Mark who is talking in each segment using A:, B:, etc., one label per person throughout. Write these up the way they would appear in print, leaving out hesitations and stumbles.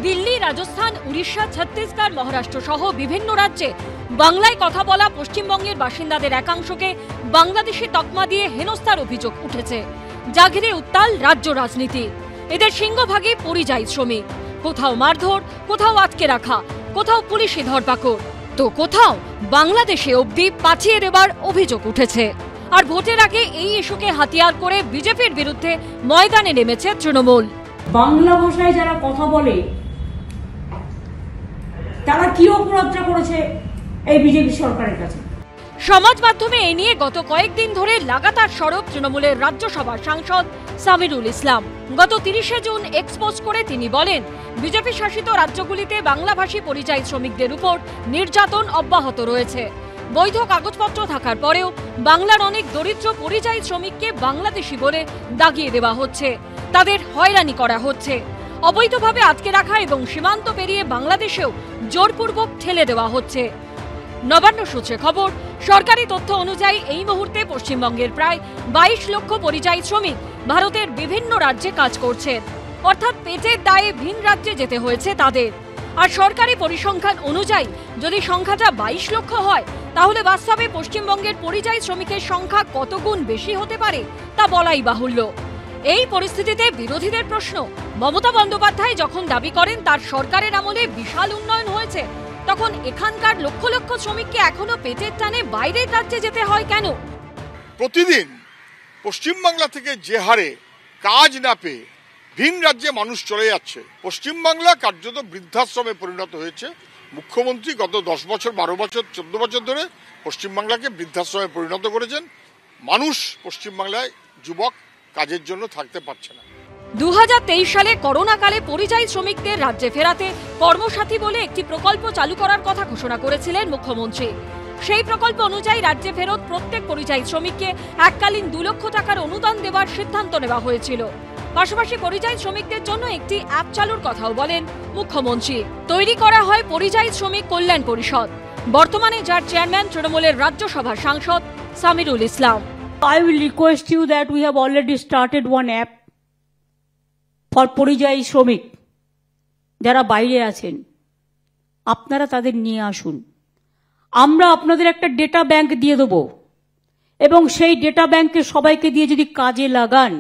A: দিল্লি, রাজস্থান, উড়িষ্যা, ছত্তিশগড়, মহারাষ্ট্র সহ বিভিন্ন রাজ্যে বাংলায় কথা বলা পশ্চিমবঙ্গের বাসিন্দাদের একাংশকে বাংলাদেশি তকমা দিয়ে হেনস্থার অভিযোগ উঠেছে, যা ঘিরে উত্তাল রাজ্য রাজনীতি। এদের সিংহভাগই পরিযায়ী শ্রমিক, কোথাও মারধর, কোথাও আটকে রাখা, কোথাও পুলিশি ধরপাকড়, তো কোথাও বাংলাদেশে অবধি পাঠিয়ে দেবার অভিযোগ উঠেছে। আর ভোটের আগে এই ইস্যুকে হাতিয়ার করে বিজেপির বিরুদ্ধে ময়দানে নেমেছে তৃণমূল।
B: বাংলা ভাষায় যারা কথা বলে তারা কি অপরাধটা করেছে এই বিজেপি সরকারের কাছে?
A: সমাজ মাধ্যমে এ নিয়ে গত কয়েকদিন ধরে লাগাতার সরব তৃণমূলের রাজ্যসভার সাংসদ সামিরুল ইসলাম। গত 30শে জুন এক্সপোজ করে তিনি বলেন, বিজেপি শাসিত রাজ্যগুলিতে বাংলাভাষী পরিযায়ী শ্রমিকদের উপর নির্যাতন অব্যাহত রয়েছে। বৈধ কাগজপত্র থাকার পরেও বাংলার অনেক দরিদ্র পরিযায়ী শ্রমিককে বাংলাদেশি বলে দাগিয়ে দেওয়া হচ্ছে, তাদের হয়রানি করা হচ্ছে, অবৈধভাবে আটকে রাখা এবং সীমান্ত পেরিয়ে বাংলাদেশেও জোরপূর্বক ঠেলে দেওয়া হচ্ছে। নবান্ন সূত্রে খবর, সরকারি তথ্য অনুযায়ী এই মুহূর্তে পশ্চিমবঙ্গের প্রায় 22 লক্ষ পরিযায়ী শ্রমিক ভারতের বিভিন্ন রাজ্যে কাজ করছেন, অর্থাৎ পেটের দায়ে ভিন রাজ্যে যেতে হয়েছে তাদের। আর সরকারি পরিসংখ্যান অনুযায়ী যদি সংখ্যাটা 22 লক্ষ হয়, তাহলে বাস্তবে পশ্চিমবঙ্গের পরিযায়ী শ্রমিকের সংখ্যা কত গুণ বেশি হতে পারে তা বলাই বাহুল্য। এই পরিস্থিতিতে বিরোধীদের প্রশ্ন, মমতা বন্দ্যোপাধ্যায় যখন দাবি করেন তার সরকারের আমলে বিশাল উন্নয়ন হয়েছে, তখন এখানকার লক্ষ লক্ষ শ্রমিককে এখনো পেটের টানে বাইরের রাজ্যে যেতে হয় কেন?
C: প্রতিদিন পশ্চিমবাংলা থেকে যে হারে কাজ না পেয়ে ভিন রাজ্যে মানুষ চলে যাচ্ছে, পশ্চিমবাংলা কার্যত বৃদ্ধাশ্রমে পরিণত হয়েছে। মুখ্যমন্ত্রী গত 10 বছর, 12 বছর, 14 বছর ধরে পশ্চিমবাংলাকে বৃদ্ধাশ্রমে পরিণত করেছেন। মানুষ পশ্চিমবাংলায় যুবক কাজের জন্য থাকতে পারছে না।
A: 2023 সালে করোনাকালে পরিযায়ী শ্রমিকদের রাজ্যে ফেরাতে কর্মসাথী বলে একটি প্রকল্প চালু করার কথা ঘোষণা করেছিলেন মুখ্যমন্ত্রী। সেই প্রকল্প অনুযায়ী রাজ্যে ফেরত প্রত্যেক পরিযায়ী শ্রমিককে এককালীন 2 লক্ষ টাকার অনুদান দেওয়ার সিদ্ধান্ত নেওয়া হয়েছিল। পাশাপাশি পরিযায়ী শ্রমিকদের জন্য একটি অ্যাপ চালুর কথাও বলেন মুখ্যমন্ত্রী। তৈরি করা হয় পরিযায়ী শ্রমিক কল্যাণ পরিষদ, বর্তমানে যার চেয়ারম্যান তৃণমূলের রাজ্যসভার সাংসদ সামিরুল ইসলাম।
B: I will request you that we have already started one app for পরিযায়ী শ্রমিক যারা বাইরে আছেন, আপনারা তাদের নিয়ে আসুন। আমরা আপনাদের একটা ডেটা ব্যাংক দিয়ে দেব এবং সেই ডেটা ব্যাংকে সবাইকে দিয়ে যদি কাজে লাগান,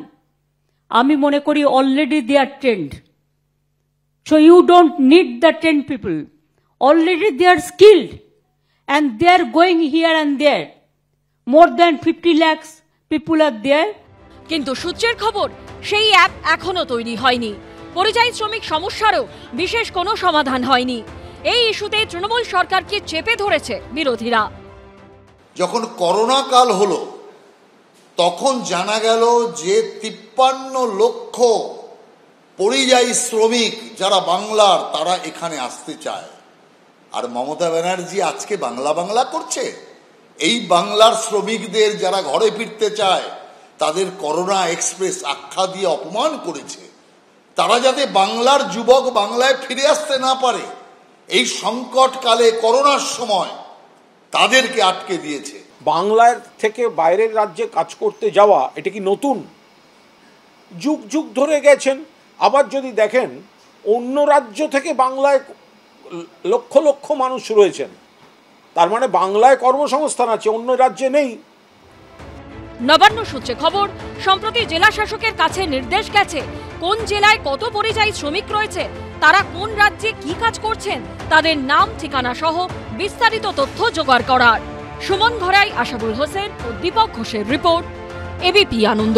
B: আমি মনে করি already they are trained, so you don't need the trained people, already they are skilled and they are going here and there. More than 50 lakhs people are there.
A: কিন্তু সূত্রের খবর, সেই অ্যাপ এখনো তৈরি হয়নি। পরিযায়ী শ্রমিক সমস্যারও বিশেষ কোনো সমাধান হয়নি। এই ইস্যুতে তৃণমূল সরকারকে চেপে ধরেছে বিরোধীরা।
D: যখন করোনা কাল হলো, তখন জানা গেল যে 53 লক্ষ পরিযায়ী শ্রমিক যারা বাংলার, তারা এখানে আসতে চায়। আর মমতা ব্যানার্জি আজকে বাংলা বাংলা করছে। এই বাংলার শ্রমিকদের যারা ঘরে ফিরতে চায় তাদের করোনা এক্সপ্রেস আখ্যা দিয়ে অপমান করেছে। তারা যাতে বাংলার যুবক বাংলায় ফিরে আসতে না পারে, এই সংকটকালে করোনার সময় তাদেরকে আটকে দিয়েছে।
E: বাংলার থেকে বাইরের রাজ্যে কাজ করতে যাওয়া এটা কি নতুন? যুগ যুগ ধরে গেছেন। আবার যদি দেখেন, অন্য রাজ্য থেকে বাংলায় লক্ষ লক্ষ মানুষ রয়েছেন, তার মানে বাংলায় কর্মসংস্থান আছে, অন্য রাজ্যে নেই।
A: নবান্ন সূত্রে খবর, সম্প্রতি জেলা শাসকের কাছে নির্দেশ গেছে কোন জেলায় কত পরিযায়ী শ্রমিক রয়েছে, তারা কোন রাজ্যে কি কাজ করছেন, তাদের নাম, ঠিকানা সহ বিস্তারিত তথ্য জোগাড় করার। সুমন ঘরাই, আশাবুল হোসেন ও দীপক ঘোষের রিপোর্ট, এবিপি আনন্দ।